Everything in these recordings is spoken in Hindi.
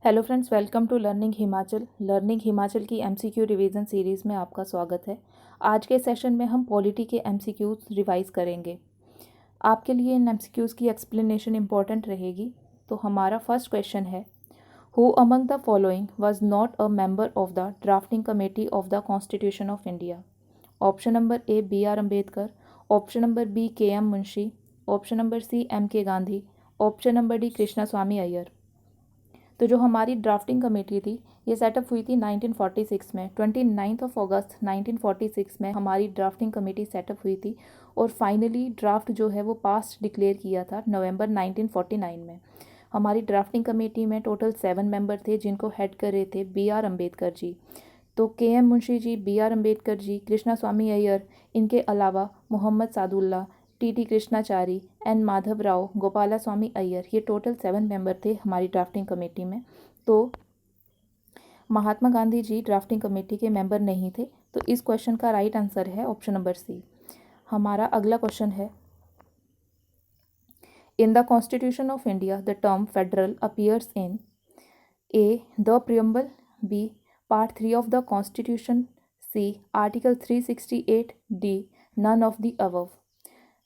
Hello friends, welcome to learning Himachal की एमसीक्यू रिवीजन सीरीज़ में आपका स्वागत है। आज के सेशन में हम पॉलिटी के एमसीक्यूज रिवाइज करेंगे। आपके लिए इन एमसीक्यूज की एक्सप्लेनेशन इंपॉर्टेंट रहेगी। तो हमारा फर्स्ट क्वेश्चन है, who among the following was not a member of the drafting committee of the constitution of India. Option number A B R Ambedkar, option number B K M Munshi, option number C M K Gandhi, option number D Krishna Swami Ayyar. तो जो हमारी ड्राफ्टिंग कमेटी थी ये सेटअप हुई थी 1946 में। 29 अगस्त 1946 में हमारी ड्राफ्टिंग कमेटी सेटअप हुई थी और फाइनली ड्राफ्ट जो है वो पास डिक्लेयर किया था नवंबर 1949 में। हमारी ड्राफ्टिंग कमेटी में टोटल 7 मेंबर थे जिनको हेड कर रहे थे बी आर अम्बेडकर जी। तो K M Munshi ji, B R Ambedkar ji, Krishna Swami Ayyar, इनके अलावा मोहम्मद सादुल्ला, टी कृष्णाचारी, एन माधव राव, गोपाला स्वामी अय्यर, ये टोटल 7 मेंबर थे हमारी ड्राफ्टिंग कमेटी में। तो महात्मा गांधी जी ड्राफ्टिंग कमेटी के मेंबर नहीं थे। तो इस क्वेश्चन का राइट आंसर है ऑप्शन नंबर सी। हमारा अगला क्वेश्चन है, in the constitution of India the term federal appears in A the preamble, B part 3 of the constitution, C article 368, D none of the above.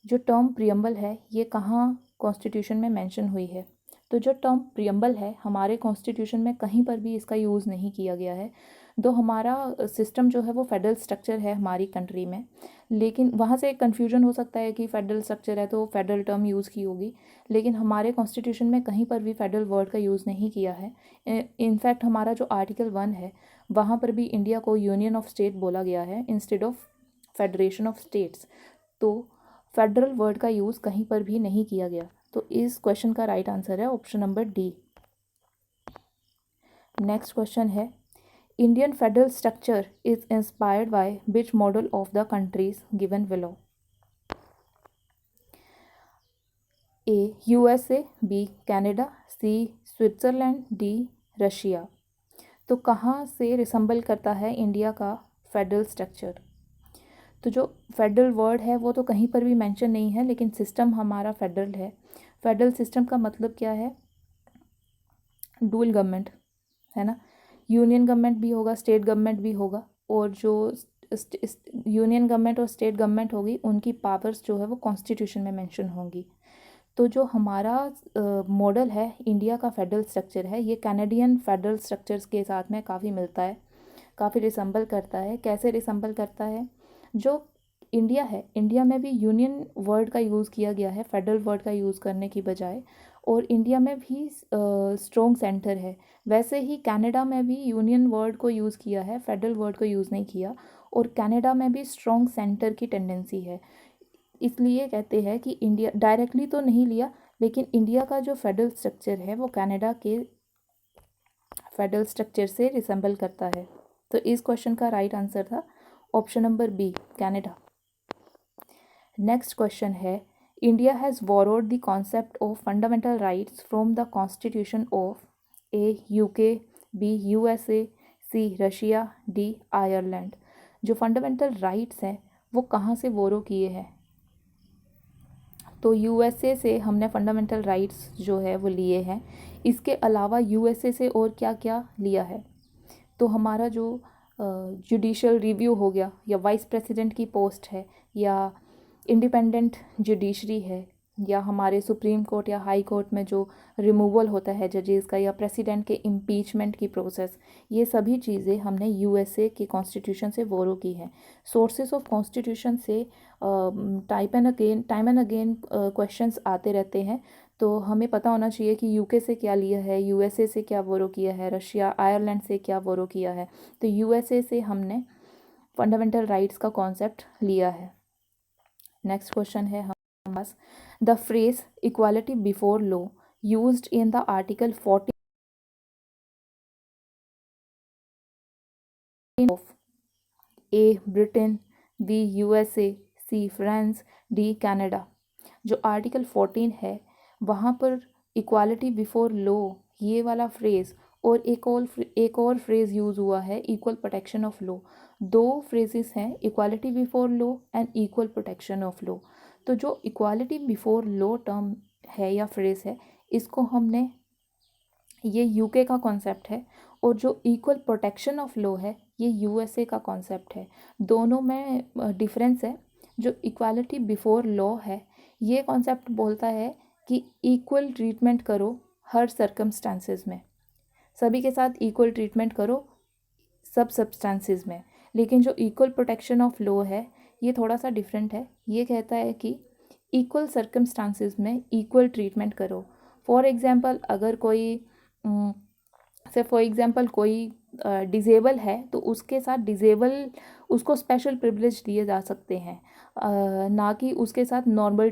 जो टर्म प्रियम्बल है ये कहाँ कॉन्स्टिट्यूशन में मेंशन हुई है? तो जो टर्म प्रियम्बल है हमारे कॉन्स्टिट्यूशन में कहीं पर भी इसका यूज़ नहीं किया गया है। दो हमारा सिस्टम जो है वो फेडरल स्ट्रक्चर है हमारी कंट्री में, लेकिन वहाँ से एक कन्फ्यूजन हो सकता है कि फेडरल स्ट्रक्चर है तो फेडरल टर्म यूज़ की होगी, लेकिन हमारे कॉन्स्टिट्यूशन में कहीं पर भी फेडरल वर्ड का यूज़ नहीं किया है। इनफैक्ट हमारा जो आर्टिकल 1 है वहाँ पर भी इंडिया को यूनियन ऑफ स्टेट बोला गया है instead of federation of states. तो फेडरल वर्ड का यूज़ कहीं पर भी नहीं किया गया। तो इस क्वेश्चन का राइट आंसर है option number D. Next question है, Indian federal structure is inspired by which model of the countries given below. A USA, B Canada, C Switzerland, D Russia. तो कहाँ से रिसम्बल करता है इंडिया का फेडरल स्ट्रक्चर? तो जो फेडरल वर्ड है वो तो कहीं पर भी मेंशन नहीं है, लेकिन सिस्टम हमारा फेडरल है। फेडरल सिस्टम का मतलब क्या है? डुअल गवर्नमेंट, है ना। यूनियन गवर्नमेंट भी होगा, स्टेट गवर्नमेंट भी होगा, और जो यूनियन गवर्नमेंट और स्टेट गवर्नमेंट होगी उनकी पावर्स जो है वो कॉन्स्टिट्यूशन में मेंशन होंगी। तो जो हमारा मॉडल है इंडिया का फेडरल स्ट्रक्चर है ये कैनेडियन फेडरल स्ट्रक्चर्स के साथ में काफ़ी मिलता है, काफ़ी रिसम्बल करता है। कैसे रिसम्बल करता है? जो इंडिया है, इंडिया में भी यूनियन वर्ड का यूज़ किया गया है फेडरल वर्ड का यूज़ करने की बजाय, और इंडिया में भी स्ट्रॉन्ग सेंटर है। वैसे ही कनाडा में भी यूनियन वर्ड को यूज़ किया है, फेडरल वर्ड को यूज़ नहीं किया, और कनाडा में भी स्ट्रॉन्ग सेंटर की टेंडेंसी है। इसलिए कहते हैं कि इंडिया डायरेक्टली तो नहीं लिया, लेकिन इंडिया का जो फेडरल स्ट्रक्चर है वो कनाडा के फेडरल स्ट्रक्चर से रिसेंबल करता है। तो इस क्वेश्चन का राइट आंसर था option number B, Canada. Next question है, India has borrowed the concept of fundamental rights from the constitution of A UK, B USA, C Russia, D Ireland. जो फंडामेंटल राइट्स हैं वो कहाँ से बोरो किए हैं? तो यूएसए से हमने फंडामेंटल राइट्स जो है वो लिए हैं। इसके अलावा यूएसए से और क्या क्या लिया है? तो हमारा जो जुडिशल रिव्यू हो गया, या वाइस प्रेसिडेंट की पोस्ट है, या इंडिपेंडेंट जुडिशरी है, या हमारे सुप्रीम कोर्ट या हाई कोर्ट में जो रिमूवल होता है जजेस का, या प्रेसिडेंट के इम्पीचमेंट की प्रोसेस, ये सभी चीज़ें हमने यूएसए के कॉन्स्टिट्यूशन से बोरो की हैं। सोर्सेस ऑफ कॉन्स्टिट्यूशन से टाइम एंड अगेन क्वेश्चंस आते रहते हैं, तो हमें पता होना चाहिए कि यूके से क्या लिया है, यूएसए से क्या बोरो किया है, रशिया आयरलैंड से क्या बोरो किया है। तो यूएसए से हमने फंडामेंटल राइट्स का कॉन्सेप्ट लिया है। नेक्स्ट क्वेश्चन है हमारे पास, the phrase equality before law used in the article 14 of A Britain, B USA, C France, D Canada. जो आर्टिकल 14 है वहाँ पर इक्वालिटी बिफोर लॉ ये वाला फ्रेज़ और एक और फ्रेज़ यूज़ हुआ है, इक्वल प्रोटेक्शन ऑफ लॉ। दो फ्रेजेस हैं, equality before law and equal protection of law. तो जो इक्वालिटी बिफोर लॉ टर्म है या फ्रेज़ है, इसको हमने ये यूके का कॉन्सेप्ट है, और जो इक्वल प्रोटेक्शन ऑफ लॉ है ये यूएसए का कॉन्सेप्ट है। दोनों में डिफरेंस है। जो इक्वालिटी बिफोर लॉ है ये कॉन्सेप्ट बोलता है कि इक्वल ट्रीटमेंट करो हर सर्कमस्टांसेस में, सभी के साथ इक्वल ट्रीटमेंट करो सब सब्सटेंसेस में। लेकिन जो इक्वल प्रोटेक्शन ऑफ लॉ है ये थोड़ा सा डिफरेंट है। ये कहता है कि इक्वल सर्कमस्टांसेस में इक्वल ट्रीटमेंट करो। फॉर एग्जांपल अगर कोई कोई डिसेबल है तो उसके साथ उसको स्पेशल प्रिविलेज दिए जा सकते हैं, ना कि उसके साथ नॉर्मल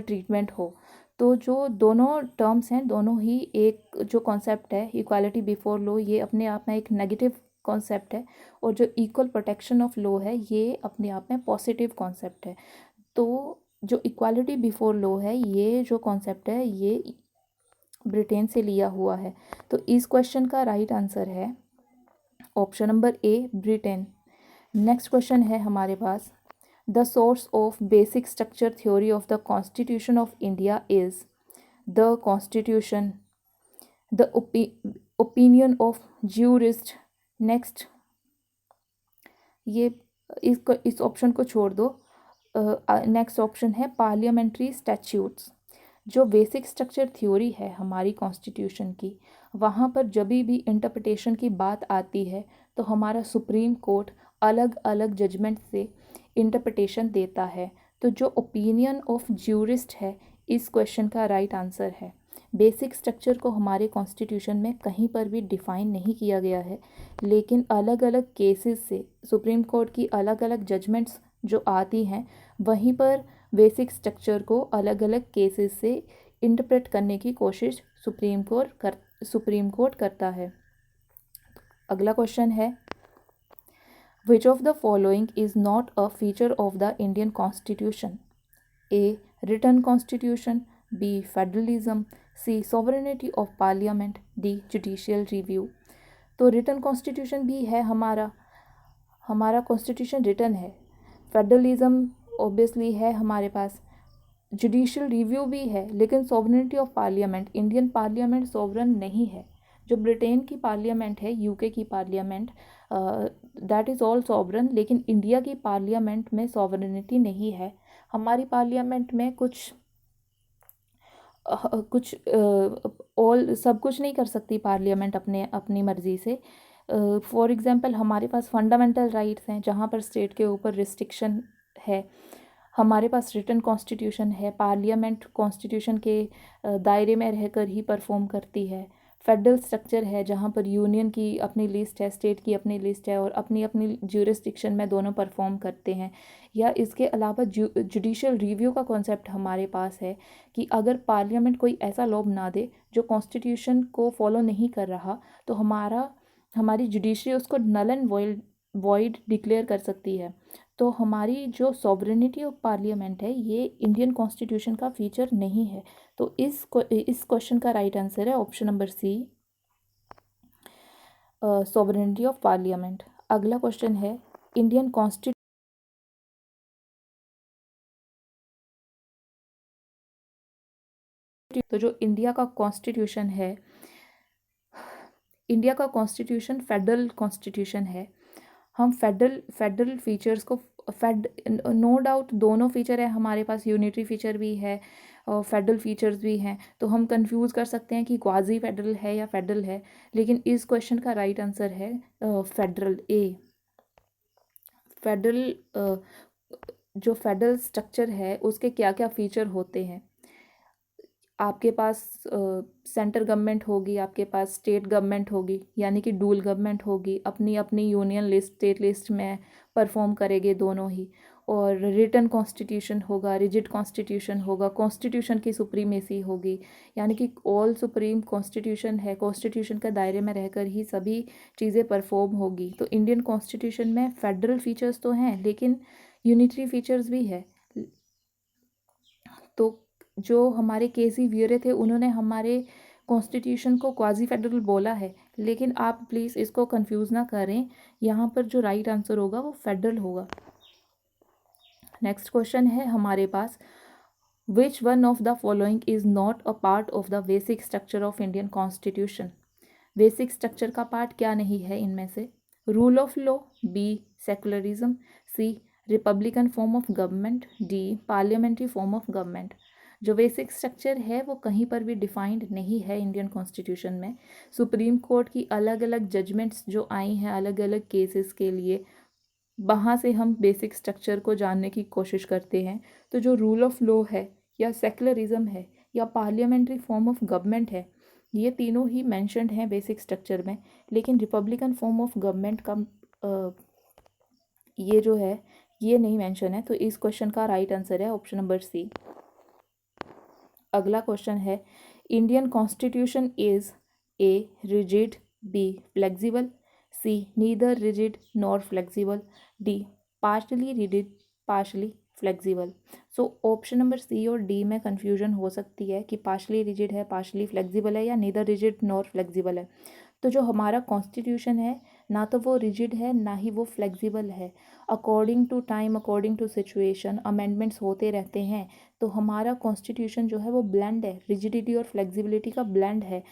ट्रीटमेंट हो। तो जो दोनों टर्म्स हैं दोनों ही एक जो कॉन्सेप्ट है इक्वालिटी बिफोर लॉ ये अपने आप में एक नेगेटिव कॉन्सेप्ट है, और जो इक्वल प्रोटेक्शन ऑफ लॉ है ये अपने आप में पॉजिटिव कॉन्सेप्ट है। तो जो इक्वालिटी बिफोर लॉ है ये जो कॉन्सेप्ट है ये ब्रिटेन से लिया हुआ है। तो इस क्वेश्चन का राइट आंसर है option number A, Britain. Next question है हमारे पास, the source of basic structure theory of the constitution of India is the constitution, the opinion of jurist. Next ये इस ऑप्शन को छोड़ दो। नेक्स्ट ऑप्शन है पार्लियामेंट्री स्टैट्यूट्स। जो बेसिक स्ट्रक्चर थ्योरी है हमारी कॉन्स्टिट्यूशन की, वहाँ पर जब भी इंटरप्रिटेशन की बात आती है तो हमारा सुप्रीम कोर्ट अलग अलग जजमेंट से इंटरप्रिटेशन देता है। तो जो ओपिनियन ऑफ ज्यूरिस्ट है इस क्वेश्चन का राइट आंसर है। बेसिक स्ट्रक्चर को हमारे कॉन्स्टिट्यूशन में कहीं पर भी डिफ़ाइन नहीं किया गया है, लेकिन अलग अलग केसेस से सुप्रीम कोर्ट की अलग अलग जजमेंट्स जो आती हैं वहीं पर बेसिक स्ट्रक्चर को अलग अलग केसेस से इंटरप्रेट करने की कोशिश सुप्रीम कोर्ट करता है। अगला क्वेश्चन है, which of the following is not a feature of the Indian constitution? A, written constitution, B, federalism, C, sovereignty of parliament, D, judicial review. तो रिटन कॉन्स्टिट्यूशन भी है हमारा कॉन्स्टिट्यूशन रिटन है। फेडरलिज्म ऑब्वियसली है हमारे पास, जुडिशियल रिव्यू भी है, लेकिन sovereignty of parliament, Indian parliament sovereign नहीं है। जो ब्रिटेन की पार्लियामेंट है, यूके की parliament, that is all sovereign, लेकिन इंडिया की पार्लियामेंट में सॉवरेनिटी नहीं है। हमारी पार्लियामेंट में कुछ सब कुछ नहीं कर सकती पार्लियामेंट अपनी मर्ज़ी से। फॉर एग्ज़ाम्पल हमारे पास फंडामेंटल राइट्स हैं जहाँ पर स्टेट के ऊपर रिस्ट्रिक्शन है। हमारे पास रिटन कॉन्स्टिट्यूशन है, पार्लियामेंट कॉन्स्टिट्यूशन के दायरे में रहकर ही परफॉर्म करती है। फेडरल स्ट्रक्चर है जहाँ पर यूनियन की अपनी लिस्ट है, स्टेट की अपनी लिस्ट है, और अपनी अपनी ज्यूरिस्डिक्शन में दोनों परफॉर्म करते हैं। या इसके अलावा जुडिशियल रिव्यू का कॉन्सेप्ट हमारे पास है कि अगर पार्लियामेंट कोई ऐसा लॉ बना दे जो कॉन्स्टिट्यूशन को फॉलो नहीं कर रहा तो हमारी जुडिशरी उसको नल एंड वॉइड डिक्लेयर कर सकती है। तो हमारी जो सॉवरेनिटी ऑफ पार्लियामेंट है ये इंडियन कॉन्स्टिट्यूशन का फीचर नहीं है। तो इस क्वेश्चन का राइट आंसर है option number C, sovereignty of parliament. अगला क्वेश्चन है, इंडियन कॉन्स्टिट्यूशन, तो जो इंडिया का कॉन्स्टिट्यूशन है, इंडिया का कॉन्स्टिट्यूशन फेडरल कॉन्स्टिट्यूशन है। हम फेडरल फीचर्स को नो डाउट दोनों फीचर है हमारे पास, यूनिटरी फीचर भी है और फेडरल फीचर्स भी हैं। तो हम कंफ्यूज कर सकते हैं कि क्वाजी फेडरल है या फेडरल है, लेकिन इस क्वेश्चन का राइट आंसर है फेडरल, ए। फेडरल जो फेडरल स्ट्रक्चर है उसके क्या क्या फीचर होते हैं? आपके पास सेंटर गवर्नमेंट होगी, आपके पास स्टेट गवर्नमेंट होगी, यानी कि डूल गवर्नमेंट होगी, अपनी अपनी यूनियन लिस्ट स्टेट लिस्ट में परफॉर्म करेंगे दोनों ही। और रिटन कॉन्स्टिट्यूशन होगा, रिजिड कॉन्स्टिट्यूशन होगा, कॉन्स्टिट्यूशन की सुप्रीमेसी होगी, यानी कि ऑल सुप्रीम कॉन्स्टिट्यूशन है, कॉन्स्टिट्यूशन के दायरे में रहकर ही सभी चीज़ें परफॉर्म होगी। तो इंडियन कॉन्स्टिट्यूशन में फेडरल फीचर्स तो हैं लेकिन यूनिटरी फीचर्स भी है। तो जो हमारे केसी व्यूरे थे उन्होंने हमारे कॉन्स्टिट्यूशन को क्वाजी फेडरल बोला है, लेकिन आप प्लीज़ इसको कंफ्यूज ना करें, यहाँ पर जो राइट आंसर होगा वो फेडरल होगा। नेक्स्ट क्वेश्चन है हमारे पास, which one of the following is not a part of the basic structure of Indian constitution? Basic structure का पार्ट क्या नहीं है इनमें से? Rule of law, B secularism, C republican form of government, D parliamentary form of government. जो बेसिक स्ट्रक्चर है वो कहीं पर भी डिफाइंड नहीं है इंडियन कॉन्स्टिट्यूशन में। सुप्रीम कोर्ट की अलग अलग जजमेंट्स जो आई हैं अलग अलग केसेस के लिए, वहाँ से हम बेसिक स्ट्रक्चर को जानने की कोशिश करते हैं। तो जो रूल ऑफ लॉ है या सेकुलरिज्म है या पार्लियामेंट्री फॉर्म ऑफ गवर्नमेंट है, ये तीनों ही मेंशन्ड हैं बेसिक स्ट्रक्चर में, लेकिन रिपब्लिकन फॉर्म ऑफ गवर्नमेंट का ये जो है ये नहीं मेंशन है। तो इस क्वेश्चन का राइट आंसर है ऑप्शन नंबर सी। अगला क्वेश्चन है, Indian constitution is A rigid, B flexible, C neither rigid nor flexible, D partially rigid partially flexible. So option number C और डी में कन्फ्यूजन हो सकती है कि पार्शली रिजिड है, पार्शली फ्लेक्सिबल है या नीदर रिजिड नॉर फ्लेक्सिबल है। तो जो हमारा कॉन्स्टिट्यूशन है ना तो वो रिजिड है ना ही वो फ्लेक्सिबल है। According to time, according to situation amendments होते रहते हैं। तो हमारा कॉन्स्टिट्यूशन जो है वो ब्लेंड है, रिजिडिटी और फ्लेक्सिबिलिटी का ब्लेंड है।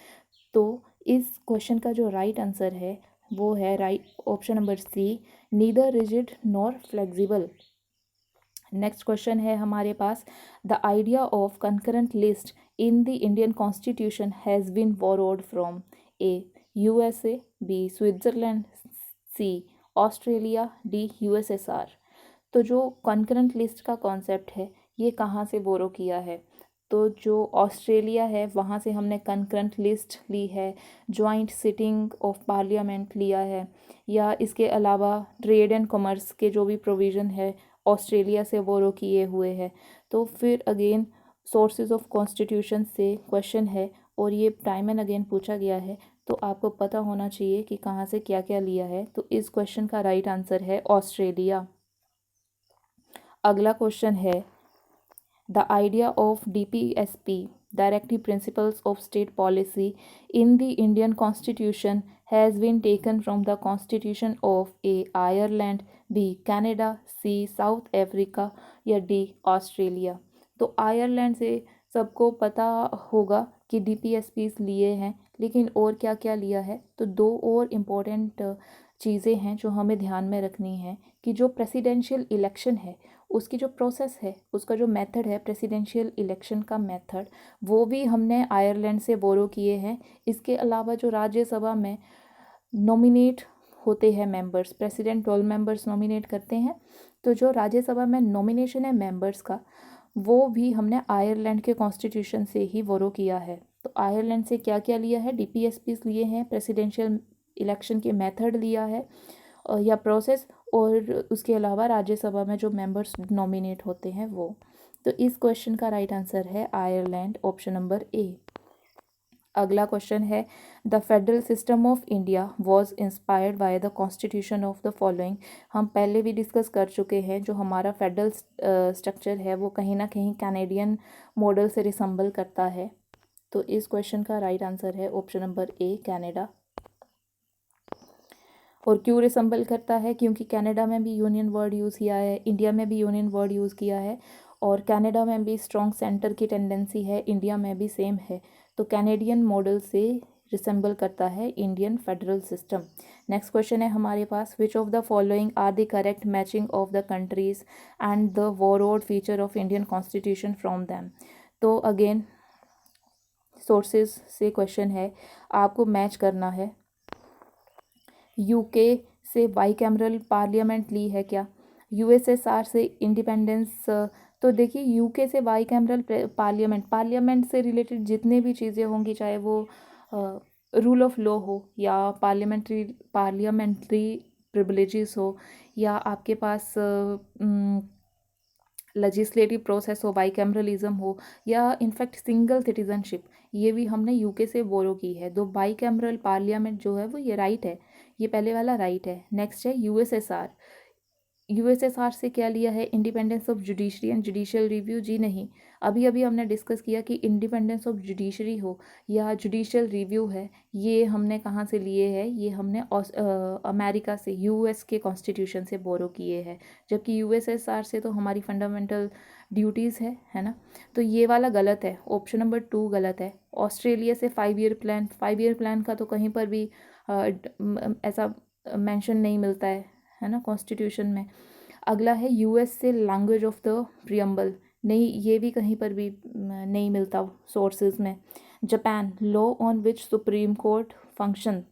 तो इस क्वेश्चन का जो राइट आंसर है वो है right option number C, neither rigid nor flexible. Next question है हमारे पास, the idea of concurrent list in the Indian constitution has been borrowed from A USA, B Switzerland, C Australia, D USSR. तो जो कंकरेंट लिस्ट का कॉन्सेप्ट है ये कहाँ से बोरो किया है? तो जो ऑस्ट्रेलिया है वहाँ से हमने कंकरेंट लिस्ट ली है, जॉइंट सिटिंग ऑफ पार्लियामेंट लिया है, या इसके अलावा ट्रेड एंड कॉमर्स के जो भी प्रोविज़न है ऑस्ट्रेलिया से बोरो किए हुए हैं। तो फिर अगेन सोर्सेज ऑफ कॉन्स्टिट्यूशन से क्वेश्चन है और ये टाइम एंड अगेन पूछा गया है, तो आपको पता होना चाहिए कि कहाँ से क्या क्या लिया है। तो इस क्वेश्चन का राइट आंसर है ऑस्ट्रेलिया। अगला क्वेश्चन है, the idea of DPSP, directive principles of state policy in the Indian constitution has been taken from the constitution of A Ireland, B Canada, C South Africa, या डी ऑस्ट्रेलिया। तो आयरलैंड से सबको पता होगा कि DPSPs लिए हैं, लेकिन और क्या क्या लिया है? तो दो और इम्पोर्टेंट चीज़ें हैं जो हमें ध्यान में रखनी है कि जो प्रेसिडेंशियल इलेक्शन है उसकी जो प्रोसेस है, उसका जो मेथड है प्रेसिडेंशियल इलेक्शन का मेथड, वो भी हमने आयरलैंड से बोरो किए हैं। इसके अलावा जो राज्यसभा में नॉमिनेट होते हैं मेंबर्स, प्रेसिडेंट 12 मेंबर्स नॉमिनेट करते हैं, तो जो राज्यसभा में नॉमिनेशन है मेंबर्स का वो भी हमने आयरलैंड के कॉन्स्टिट्यूशन से ही बोरो किया है। तो आयरलैंड से क्या क्या लिया है? DPSPs लिए हैं, प्रेसिडेंशियल इलेक्शन के मेथड लिया है या प्रोसेस, और उसके अलावा राज्यसभा में जो मेंबर्स नॉमिनेट होते हैं वो। तो इस क्वेश्चन का राइट आंसर है आयरलैंड, ऑप्शन नंबर ए। अगला क्वेश्चन है, the federal system of India was inspired by the constitution of the following. हम पहले भी डिस्कस कर चुके हैं, जो हमारा फेडरल स्ट्रक्चर है वो कहीं ना कहीं कैनेडियन मॉडल से रिसम्बल करता है। तो इस क्वेश्चन का राइट आंसर है ऑप्शन नंबर ए, कनाडा। और क्यों रिसम्बल करता है? क्योंकि कनाडा में भी यूनियन वर्ड यूज़ किया है, इंडिया में भी यूनियन वर्ड यूज़ किया है, और कनाडा में भी स्ट्रॉन्ग सेंटर की टेंडेंसी है, इंडिया में भी सेम है। तो कैनेडियन मॉडल से रिसेंबल करता है Indian federal system. Next question है हमारे पास, which of the following are the correct matching of the countries and the borrowed feature of Indian constitution from them. तो अगेन सोर्सेज से क्वेश्चन है, आपको मैच करना है। यूके से बाईकैमरल पार्लियामेंट ली है क्या? यूएसएसआर से इंडिपेंडेंस। तो देखिए यूके से बाईकैमरल पार्लियामेंट से रिलेटेड जितने भी चीज़ें होंगी, चाहे वो रूल ऑफ लॉ हो या पार्लियामेंट्री प्रिविलेजेस हो या आपके पास लेजिस्लेटिव प्रोसेस हो, बाईकैमरलिज्म हो, या इनफैक्ट सिंगल सिटीजनशिप, ये भी हमने यूके से बोरो की है। तो बाईकैमरल पार्लियामेंट जो है वो ये राइट है, ये पहले वाला राइट है। नेक्स्ट है यूएसएसआर। यूएसएसआर से क्या लिया है, independence of judiciary and judicial review? जी नहीं, अभी अभी हमने डिस्कस किया कि इंडिपेंडेंस ऑफ जुडिशरी हो या जुडिशियल रिव्यू है, ये हमने कहाँ से लिए हैं, ये हमने अमेरिका से, यूएस के कॉन्स्टिट्यूशन से बोरो किए हैं, जबकि यूएसएसआर से तो हमारी फंडामेंटल ड्यूटीज़ है ना। तो ये वाला गलत है, ऑप्शन नंबर 2 गलत है। ऑस्ट्रेलिया से 5 ईयर प्लान का तो कहीं पर भी ऐसा मेंशन नहीं मिलता है ना कॉन्स्टिट्यूशन में। अगला है यूएस से लैंग्वेज ऑफ द प्रियम्बल, नहीं, ये भी कहीं पर भी नहीं मिलता सोर्सेज में। Japan, law on which supreme court function,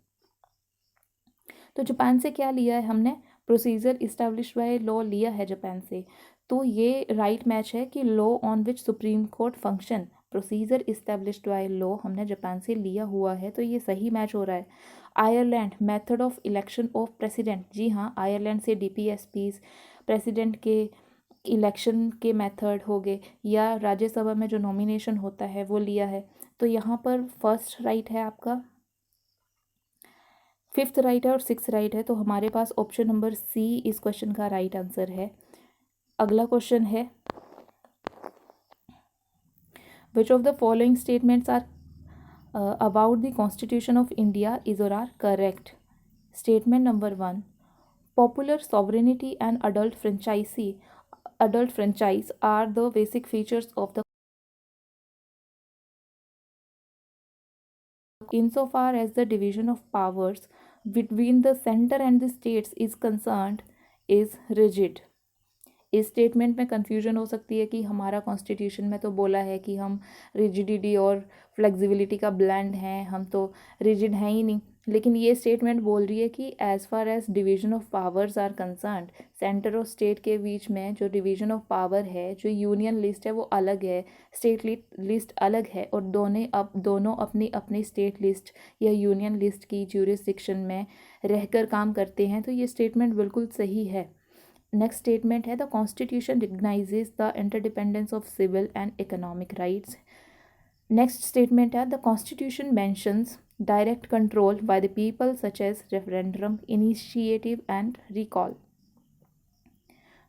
तो जापान से क्या लिया है हमने, प्रोसीजर इस्टेब्लिश बाय लॉ लिया है जापान से, तो ये राइट मैच है कि law on which supreme court function, procedure established by law हमने जापान से लिया हुआ है, तो ये सही मैच हो रहा है। Ireland, method of election of president, जी हाँ, आयरलैंड से डीपीएसपीज, प्रेसिडेंट के इलेक्शन के मेथड हो गए, या राज्यसभा में जो नॉमिनेशन होता है वो लिया है, तो यहाँ पर फर्स्ट राइट है आपका, 5th राइट है और 6th राइट है, तो हमारे पास ऑप्शन नंबर सी इस क्वेश्चन का राइट आंसर है। अगला क्वेश्चन है, which of the following statements are about the constitution of India is or are correct? Statement number 1, popular sovereignty and adult franchise are the basic features of the insofar as the division of powers between the center and the states is concerned is rigid। इस स्टेटमेंट में कन्फ्यूजन हो सकती है कि हमारा कॉन्स्टिट्यूशन में तो बोला है कि हम रिजिडिटी और फ्लेक्सिबिलिटी का ब्लेंड हैं, हम तो रिजिड हैं ही नहीं, लेकिन ये स्टेटमेंट बोल रही है कि as far as division of powers are concerned, centre और स्टेट के बीच में जो डिवीजन ऑफ पावर है, जो यूनियन लिस्ट है वो अलग है, स्टेट लिस्ट अलग है, और दोनों अपनी अपनी स्टेट लिस्ट या यूनियन लिस्ट की ज्यूरिसडिक्शन में रहकर काम करते हैं, तो ये स्टेटमेंट बिल्कुल सही है। नेक्स्ट स्टेटमेंट है, the constitution recognises the interdependence of civil and economic rights. Next statement है, the constitution mentions direct control by the people such as referendum, initiative and recall.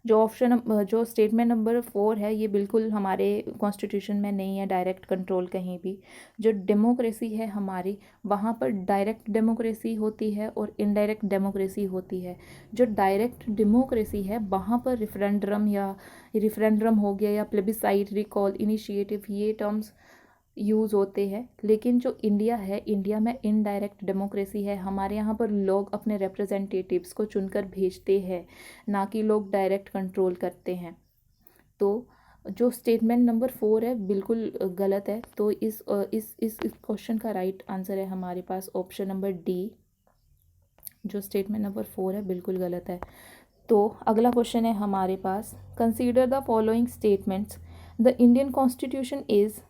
जो स्टेटमेंट नंबर 4 है, ये बिल्कुल हमारे कॉन्स्टिट्यूशन में नहीं है, डायरेक्ट कंट्रोल कहीं भी। जो डेमोक्रेसी है हमारी, वहाँ पर डायरेक्ट डेमोक्रेसी होती है और इनडायरेक्ट डेमोक्रेसी होती है। जो डायरेक्ट डेमोक्रेसी है वहाँ पर रिफरेंडम हो गया या प्लेबिसाइट, रिकॉल, इनिशिएटिव, ये टर्म्स यूज़ होते हैं, लेकिन जो इंडिया है, इंडिया में इनडायरेक्ट डेमोक्रेसी है, हमारे यहाँ पर लोग अपने रिप्रेजेंटेटिव्स को चुनकर भेजते हैं, ना कि लोग डायरेक्ट कंट्रोल करते हैं। तो जो स्टेटमेंट नंबर 4 है बिल्कुल गलत है, तो इस क्वेश्चन का राइट आंसर है हमारे पास ऑप्शन नंबर डी। जो स्टेटमेंट नंबर 4 है बिल्कुल गलत है। तो अगला क्वेश्चन है हमारे पास, consider the following statements, the Indian constitution is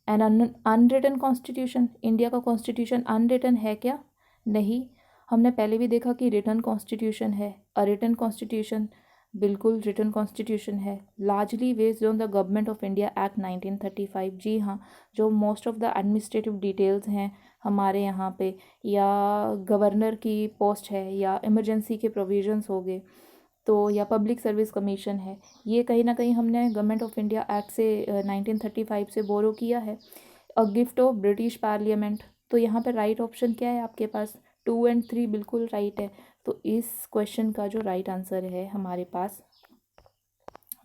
an unwritten constitution, India का कॉन्स्टिट्यूशन अनरिटन है क्या? नहीं, हमने पहले भी देखा कि रिटन कॉन्स्टिट्यूशन है। अरिटन कॉन्स्टिट्यूशन बिल्कुल रिटन कॉन्स्टिट्यूशन है। Largely based on the government of India act 1935, जी हाँ, जो most of the administrative details हैं हमारे यहाँ पे, या गवर्नर की पोस्ट है, या इमरजेंसी के प्रोविजंस हो गए, तो या पब्लिक सर्विस कमीशन है, ये कहीं ना कहीं हमने गवर्नमेंट ऑफ इंडिया एक्ट से 1935 से बोरो किया है। A gift of British parliament, तो यहाँ पर राइट ऑप्शन क्या है आपके पास? 2 एंड 3 बिल्कुल राइट है, तो इस क्वेश्चन का जो राइट आंसर है हमारे पास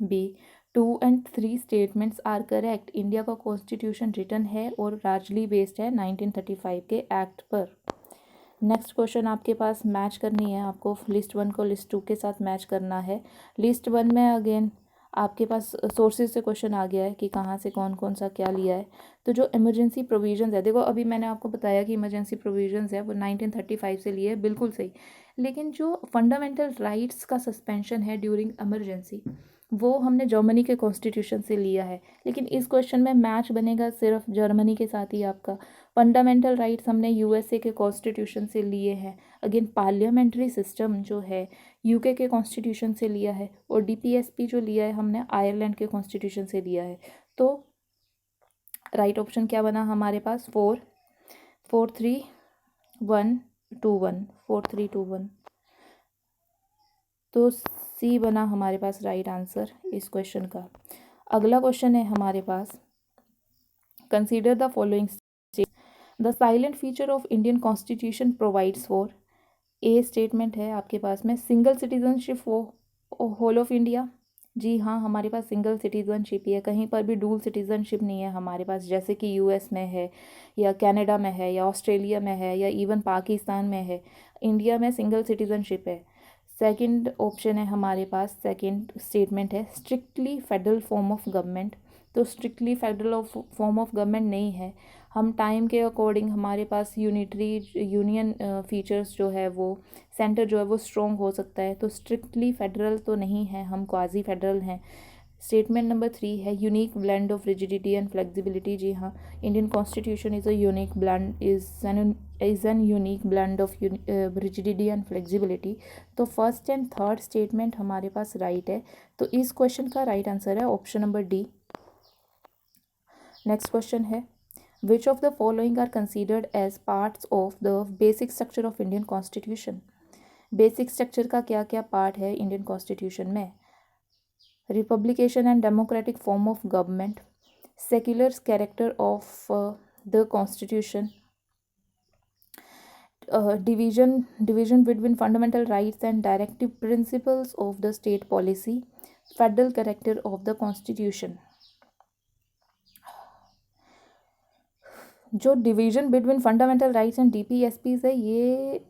B, 2 and 3 statements are correct. India का कॉन्स्टिट्यूशन रिटन है और लार्जली बेस्ड है 1935 के एक्ट पर। नेक्स्ट क्वेश्चन आपके पास मैच करनी है, आपको लिस्ट 1 को लिस्ट 2 के साथ मैच करना है। लिस्ट 1 में अगेन आपके पास सोर्सेज से क्वेश्चन आ गया है कि कहाँ से कौन कौन सा क्या लिया है। तो जो इमरजेंसी प्रोविजंस है, देखो अभी मैंने आपको बताया कि इमरजेंसी प्रोविजंस है वो 1935 से लिए है, बिल्कुल सही, लेकिन जो फंडामेंटल राइट्स का सस्पेंशन है ड्यूरिंग इमरजेंसी, वो हमने जर्मनी के कॉन्स्टिट्यूशन से लिया है। लेकिन इस क्वेश्चन में मैच बनेगा सिर्फ जर्मनी के साथ ही आपका। फंडामेंटल राइट्स हमने यूएसए के कॉन्स्टिट्यूशन से लिए हैं। अगेन पार्लियामेंट्री सिस्टम जो है यूके के कॉन्स्टिट्यूशन से लिया है, और डीपीएसपी जो लिया है हमने आयरलैंड के कॉन्स्टिट्यूशन से लिया है। तो राइट ऑप्शन क्या बना हमारे पास? 4 4 3 1 2 1, 4 3 2 1। तो सी बना हमारे पास राइट आंसर इस क्वेश्चन का। अगला क्वेश्चन है हमारे पास, consider the following. The silent feature of Indian constitution provides for. A statement है आपके पास में single citizenship for whole of India. जी हाँ, हमारे पास सिंगल सिटीजनशिप ही है, कहीं पर भी डुअल सिटीजनशिप नहीं है हमारे पास, जैसे कि यूएस में है या कनाडा में है या ऑस्ट्रेलिया में है या इवन पाकिस्तान में है। इंडिया में सिंगल सिटीजनशिप है। सेकंड ऑप्शन है हमारे पास, सेकंड स्टेटमेंट है strictly federal form of government. तो strictly federal form of government नहीं है। हम टाइम के अकॉर्डिंग हमारे पास यूनिटरी यूनियन फीचर्स जो है वो, सेंटर जो है वो स्ट्रॉन्ग हो सकता है। तो स्ट्रिक्टली फेडरल तो नहीं है, हम क्वाजी फेडरल हैं। स्टेटमेंट नंबर 3 है unique blend of rigidity and flexibility. जी हाँ, Indian constitution is a unique blend, is an unique blend of rigidity and flexibility. तो फर्स्ट एंड थर्ड स्टेटमेंट हमारे पास राइट है। तो इस क्वेश्चन का राइट आंसर है option number D. Next question है, which of the following are considered as parts of the basic structure of Indian constitution. Basic structure का क्या क्या पार्ट है इंडियन कॉन्स्टिट्यूशन में? Republication and democratic form of government, secular character of the constitution, division between fundamental rights and directive principles of the state policy, federal character of the constitution। जो division between fundamental rights and DPSPs है, ये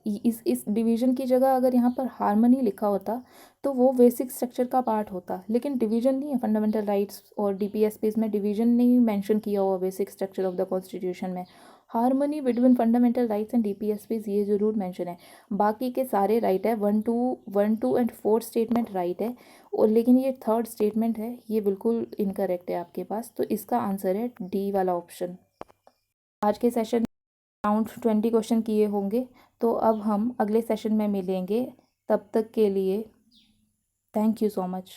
इस डिवीजन की जगह अगर यहाँ पर हार्मनी लिखा होता तो वो बेसिक स्ट्रक्चर का पार्ट होता, लेकिन डिवीजन नहीं है फंडामेंटल राइट्स और डीपीएसपीज में, डिवीजन नहीं मेंशन किया हुआ basic structure of the constitution में। Harmony between fundamental rights and DPSPs ये जरूर मेंशन है। बाकी के सारे राइट है, 1 2 एंड 4 स्टेटमेंट राइट है, और लेकिन ये थर्ड स्टेटमेंट है ये बिल्कुल इनकरेक्ट है आपके पास। तो इसका आंसर है डी वाला ऑप्शन। आज के सेशन अराउंड 20 क्वेश्चन किए होंगे, तो अब हम अगले सेशन में मिलेंगे। तब तक के लिए थैंक यू सो मच।